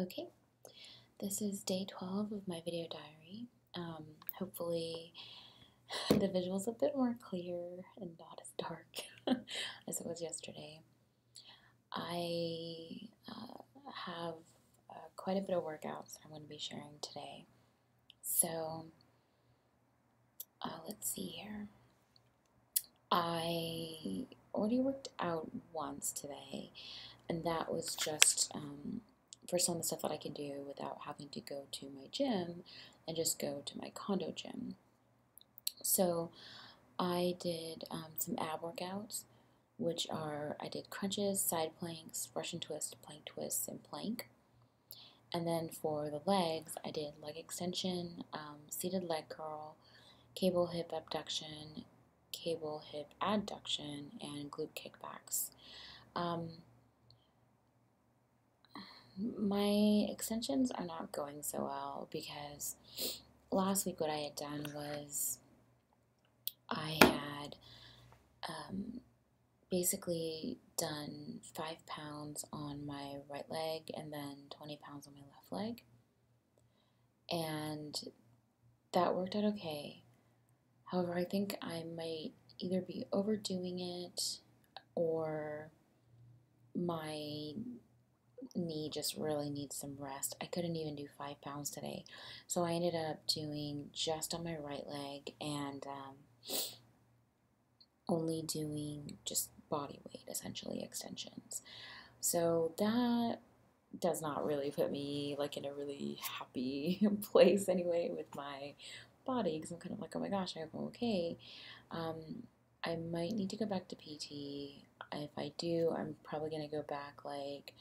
Okay, this is day 12 of my video diary. Hopefully the visual's a bit more clear and not as dark as it was yesterday. I have quite a bit of workouts I'm going to be sharing today. So let's see here. I already worked out once today, and that was just for some of the stuff that I can do without having to go to my gym and just go to my condo gym. So I did some ab workouts, which are I did crunches, side planks, Russian twist, plank twists, and plank. And then for the legs, I did leg extension, seated leg curl, cable hip abduction, cable hip adduction, and glute kickbacks. Um, my extensions are not going so well because last week what I had done was I had basically done 5 pounds on my right leg and then 20 pounds on my left leg. And that worked out okay. However, I think I might either be overdoing it or my knee just really needs some rest. I couldn't even do 5 pounds today. So I ended up doing just on my right leg and only doing just body weight, essentially, extensions. So that does not really put me like in a really happy place anyway with my body because I'm kind of like, oh my gosh, I hope I'm okay. I might need to go back to PT. If I do, I'm probably going to go back like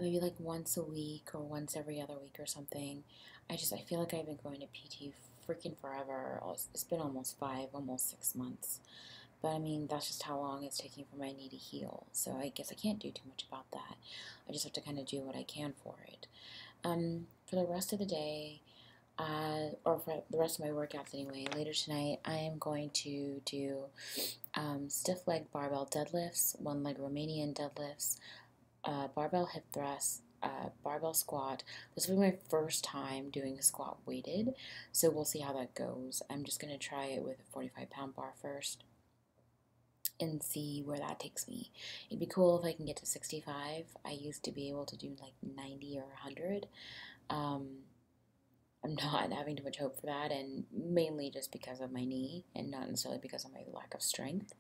maybe like once a week or once every other week or something. I feel like I've been going to PT freaking forever. It's been almost 6 months. But I mean, that's just how long it's taking for my knee to heal. So I guess I can't do too much about that. I just have to kind of do what I can for it. For the rest of the day, or for the rest of my workouts anyway, later tonight I am going to do stiff leg barbell deadlifts, one leg Romanian deadlifts, barbell hip thrusts, barbell squat. This will be my first time doing a squat weighted, so we'll see how that goes. I'm just going to try it with a 45-pound bar first and see where that takes me. It'd be cool if I can get to 65. I used to be able to do like 90 or 100. I'm not having too much hope for that, and mainly just because of my knee and not necessarily because of my lack of strength.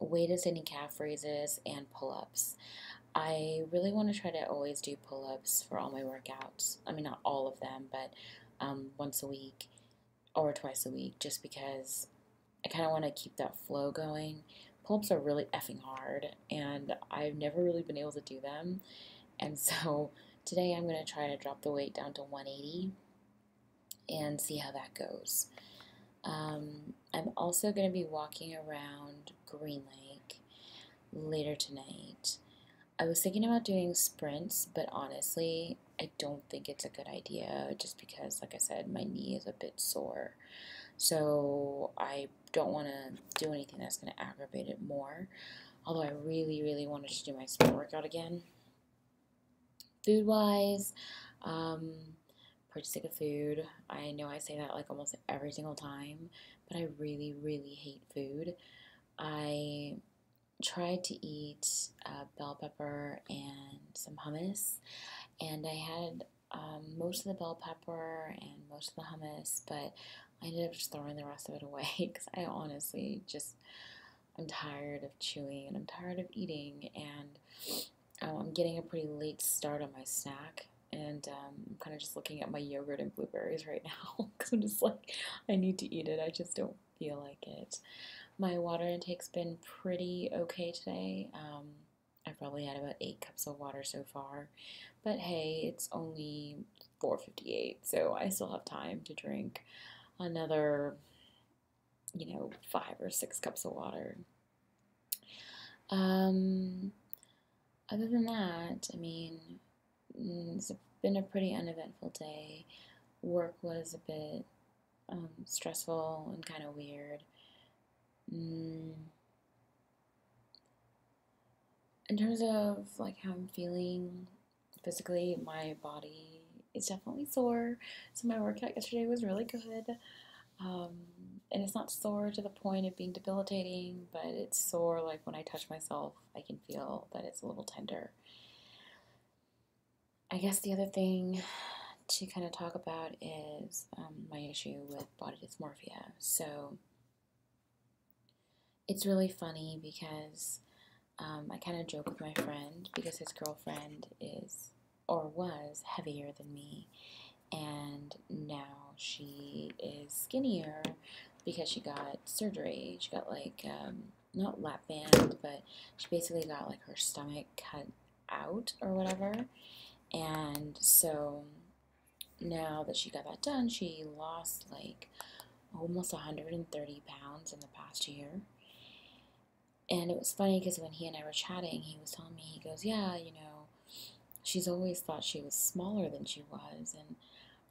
Weighted standing calf raises and pull-ups. I really want to try to always do pull-ups for all my workouts. I mean, not all of them, but once a week or twice a week, just because I kind of want to keep that flow going. Pull-ups are really effing hard, and I've never really been able to do them. And so today I'm going to try to drop the weight down to 180 and see how that goes. I'm also going to be walking around Green Lake later tonight. I was thinking about doing sprints, but honestly, I don't think it's a good idea just because, like I said, my knee is a bit sore. So I don't want to do anything that's going to aggravate it more. Although I really, really wanted to do my sprint workout again. Food-wise, pretty sick of food. I know I say that like almost every single time, but I really, really hate food. I tried to eat bell pepper and some hummus, and I had most of the bell pepper and most of the hummus, but I ended up just throwing the rest of it away because I honestly just, I'm tired of chewing and I'm tired of eating, and I'm getting a pretty late start on my snack, and I'm kind of just looking at my yogurt and blueberries right now because I'm just like, I need to eat it. I just don't feel like it. My water intake's been pretty okay today. I've probably had about 8 cups of water so far, but hey, it's only 4:58, so I still have time to drink another, 5 or 6 cups of water. Other than that, I mean, it's been a pretty uneventful day. Work was a bit stressful and kind of weird. In terms of like how I'm feeling physically, my body is definitely sore. So my workout yesterday was really good. Um, and it's not sore to the point of being debilitating, but it's sore like when I touch myself, I can feel that it's a little tender. I guess the other thing to kind of talk about is my issue with body dysmorphia. So it's really funny because I kind of joke with my friend because his girlfriend is or was heavier than me, and now she is skinnier because she got surgery. She got like not lap band, but she basically got like her stomach cut out or whatever. And so now that she got that done, she lost like almost 130 pounds in the past year. And it was funny because when he and I were chatting, he was telling me, he goes, yeah, she's always thought she was smaller than she was. And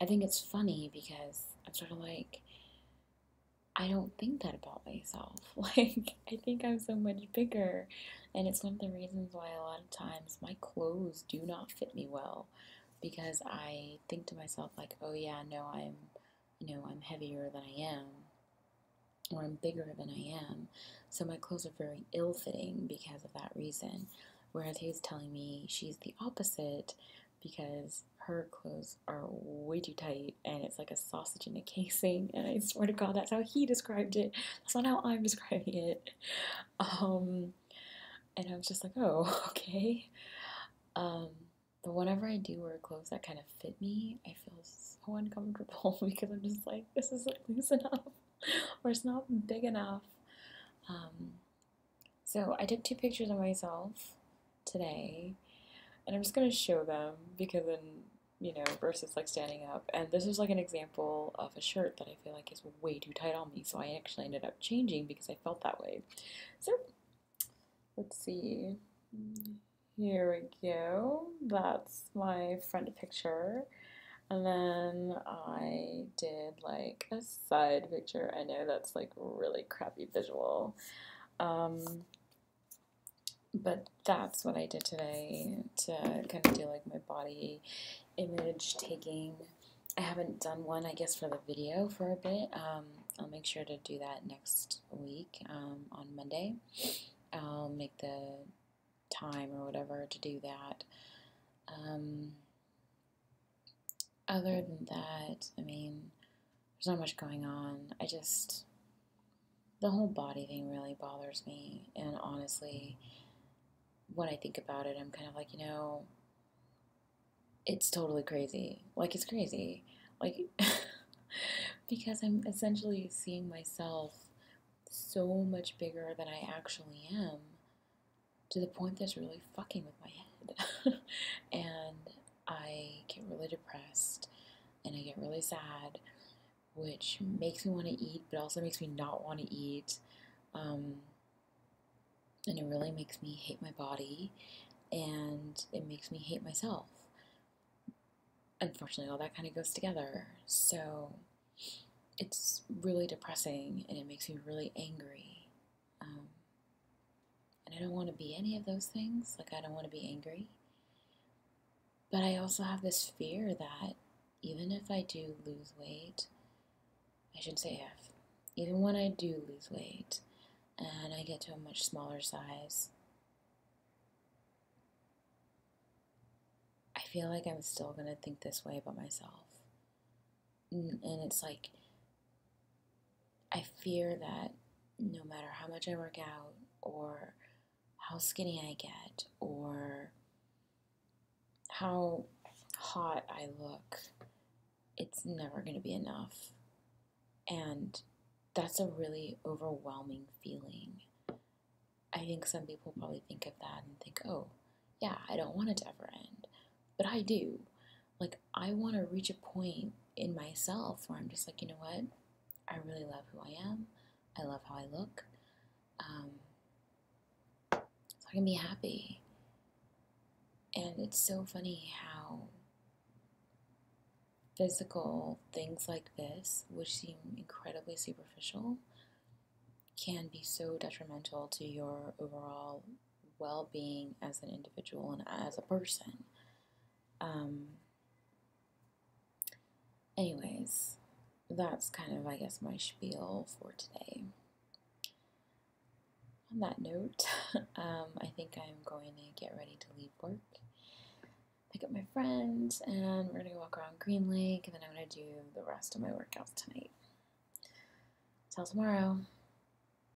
I think it's funny because I'm sort of like, I don't think that about myself. Like, I think I'm so much bigger. And it's one of the reasons why a lot of times my clothes do not fit me well. Because I think to myself, like, oh yeah, no, I'm heavier than I am. Or I'm bigger than I am. So my clothes are very ill-fitting because of that reason. Whereas he's telling me she's the opposite because her clothes are way too tight and it's like a sausage in a casing. And I swear to God, that's how he described it. That's not how I'm describing it. And I was just like, oh, okay. But whenever I do wear clothes that kind of fit me, I feel so uncomfortable because I'm just like, this isn't loose enough or it's not big enough. So I took 2 pictures of myself today, and I'm just gonna show them because then, versus like standing up. And this is like an example of a shirt that I feel like is way too tight on me, so I actually ended up changing because I felt that way. So let's see. Here we go. That's my front picture. And then I did like a side picture. I know that's like really crappy visual. But that's what I did today to kind of do like my body image taking. I haven't done one, I guess, for the video for a bit. I'll make sure to do that next week on Monday. I'll make the time or whatever to do that. Other than that, I mean, there's not much going on. The whole body thing really bothers me. And honestly, when I think about it, I'm kind of like, it's totally crazy. Like, it's crazy. Like, because I'm essentially seeing myself so much bigger than I actually am to the point that's really fucking with my head. And I get really depressed and I get really sad, which makes me want to eat, but also makes me not want to eat. And it really makes me hate my body, and it makes me hate myself. Unfortunately, all that kind of goes together. So it's really depressing, and it makes me really angry. And I don't want to be any of those things. Like, I don't want to be angry. But I also have this fear that even if I do lose weight, I should say if, even when I do lose weight and I get to a much smaller size, I feel like I'm still going to think this way about myself. And it's like, I fear that no matter how much I work out or how skinny I get or how hot I look, it's never going to be enough. And that's a really overwhelming feeling. I think some people probably think of that and think, oh, yeah, I don't want it to ever end. But I do. Like, I want to reach a point in myself where I'm just like, you know what? I really love who I am. I love how I look. So I can be happy. And it's so funny how physical things like this, which seem incredibly superficial, can be so detrimental to your overall well-being as an individual and as a person. Anyways, that's kind of, I guess, my spiel for today. On that note, I think I'm going to get ready to leave work, pick up my friends, and we're going to go walk around Green Lake, and then I'm going to do the rest of my workouts tonight. Till tomorrow.